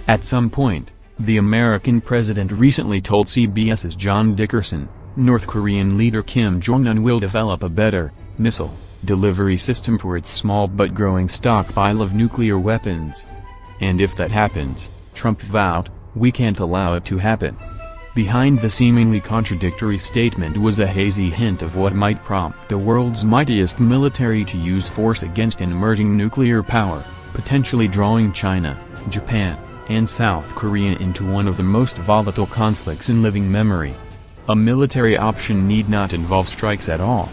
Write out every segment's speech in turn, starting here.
At some point, the American president recently told CBS's John Dickerson, North Korean leader Kim Jong-un will develop a better missile delivery system for its small but growing stockpile of nuclear weapons. And if that happens, Trump vowed, we can't allow it to happen. Behind the seemingly contradictory statement was a hazy hint of what might prompt the world's mightiest military to use force against an emerging nuclear power, potentially drawing China, Japan, and South Korea into one of the most volatile conflicts in living memory. A military option need not involve strikes at all.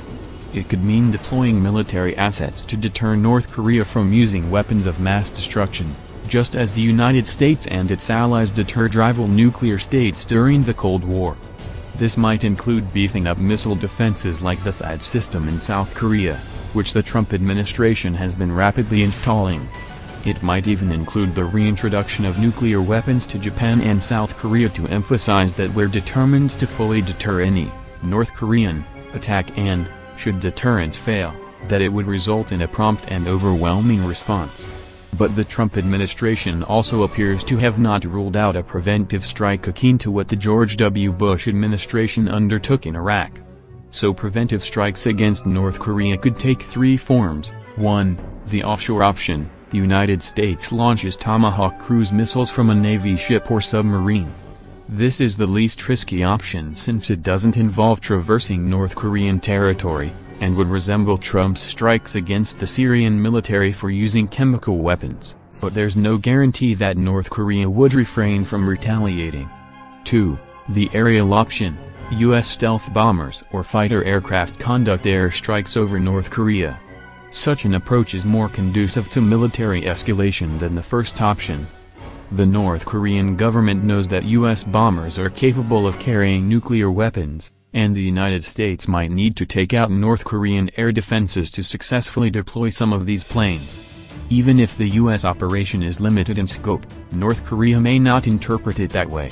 It could mean deploying military assets to deter North Korea from using weapons of mass destruction, just as the United States and its allies deterred rival nuclear states during the Cold War. This might include beefing up missile defenses like the THAAD system in South Korea, which the Trump administration has been rapidly installing. It might even include the reintroduction of nuclear weapons to Japan and South Korea to emphasize that we're determined to fully deter any North Korean attack and, should deterrence fail, that it would result in a prompt and overwhelming response. But the Trump administration also appears to have not ruled out a preventive strike akin to what the George W. Bush administration undertook in Iraq. So preventive strikes against North Korea could take three forms. 1. The offshore option. The United States launches Tomahawk cruise missiles from a Navy ship or submarine. This is the least risky option since it doesn't involve traversing North Korean territory, and would resemble Trump's strikes against the Syrian military for using chemical weapons, but there's no guarantee that North Korea would refrain from retaliating. 2. The aerial option. U.S. stealth bombers or fighter aircraft conduct air strikes over North Korea. Such an approach is more conducive to military escalation than the first option. The North Korean government knows that U.S. bombers are capable of carrying nuclear weapons, and the United States might need to take out North Korean air defenses to successfully deploy some of these planes. Even if the U.S. operation is limited in scope, North Korea may not interpret it that way.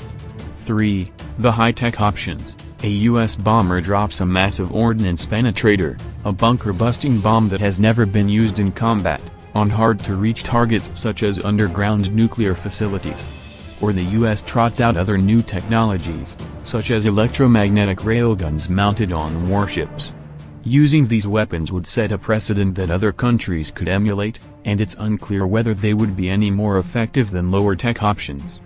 3. The high-tech options. A U.S. bomber drops a massive ordnance penetrator, a bunker-busting bomb that has never been used in combat, on hard-to-reach targets such as underground nuclear facilities. Or the U.S. trots out other new technologies, such as electromagnetic railguns mounted on warships. Using these weapons would set a precedent that other countries could emulate, and it's unclear whether they would be any more effective than lower-tech options.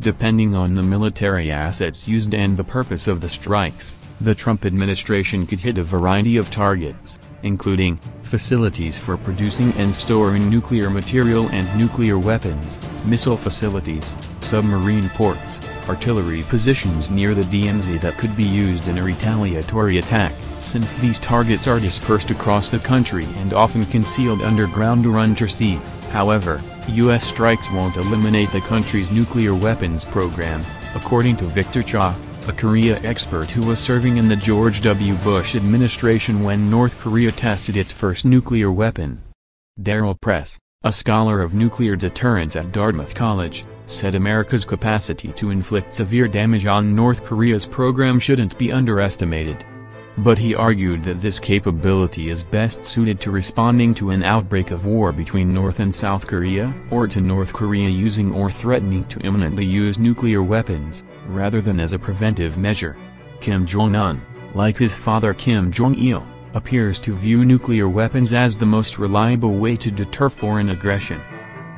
Depending on the military assets used and the purpose of the strikes, the Trump administration could hit a variety of targets, including facilities for producing and storing nuclear material and nuclear weapons, missile facilities, submarine ports, artillery positions near the DMZ that could be used in a retaliatory attack, since these targets are dispersed across the country and often concealed underground or undersea. However, U.S. strikes won't eliminate the country's nuclear weapons program, according to Victor Cha, a Korea expert who was serving in the George W. Bush administration when North Korea tested its first nuclear weapon. Darrell Press, a scholar of nuclear deterrence at Dartmouth College, said America's capacity to inflict severe damage on North Korea's program shouldn't be underestimated. But he argued that this capability is best suited to responding to an outbreak of war between North and South Korea, or to North Korea using or threatening to imminently use nuclear weapons, rather than as a preventive measure. Kim Jong-un, like his father Kim Jong-il, appears to view nuclear weapons as the most reliable way to deter foreign aggression.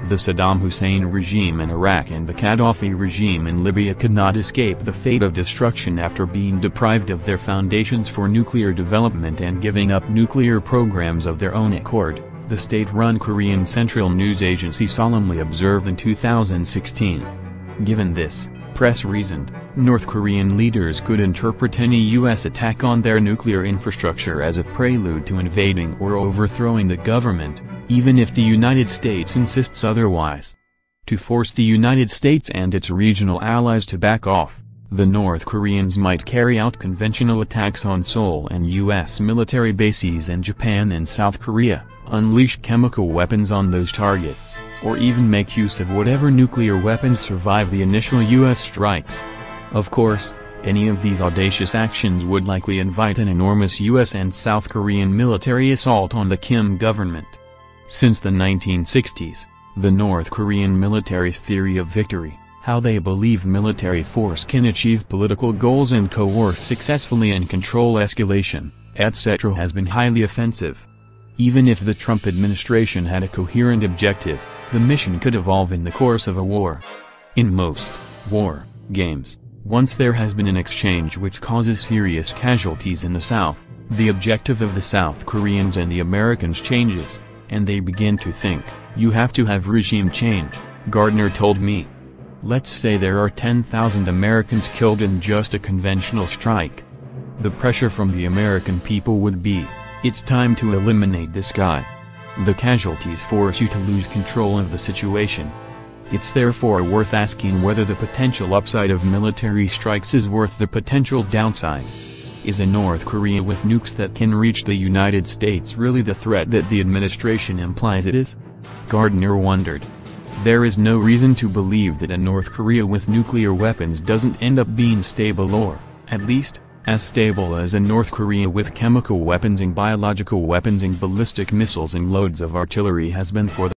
The Saddam Hussein regime in Iraq and the Gaddafi regime in Libya could not escape the fate of destruction after being deprived of their foundations for nuclear development and giving up nuclear programs of their own accord, the state-run Korean Central News Agency solemnly observed in 2016. Given this, Press reasoned, North Korean leaders could interpret any U.S. attack on their nuclear infrastructure as a prelude to invading or overthrowing the government, even if the United States insists otherwise. To force the United States and its regional allies to back off, the North Koreans might carry out conventional attacks on Seoul and U.S. military bases in Japan and South Korea, unleash chemical weapons on those targets, or even make use of whatever nuclear weapons survive the initial U.S. strikes. Of course, any of these audacious actions would likely invite an enormous U.S. and South Korean military assault on the Kim government. Since the 1960s, The North Korean military's theory of victory, how they believe military force can achieve political goals and coerce successfully and control escalation, etc. has been highly offensive. Even if the Trump administration had a coherent objective, the mission could evolve in the course of a war. In most war games, once there has been an exchange which causes serious casualties in the South, the objective of the South Koreans and the Americans changes, and they begin to think, you have to have regime change, Gardner told me. Let's say there are 10,000 Americans killed in just a conventional strike. The pressure from the American people would be, it's time to eliminate this guy. The casualties force you to lose control of the situation. It's therefore worth asking whether the potential upside of military strikes is worth the potential downside. Is a North Korea with nukes that can reach the United States really the threat that the administration implies it is? Gardner wondered. There is no reason to believe that a North Korea with nuclear weapons doesn't end up being stable or, at least, as stable as a North Korea with chemical weapons and biological weapons and ballistic missiles and loads of artillery has been for the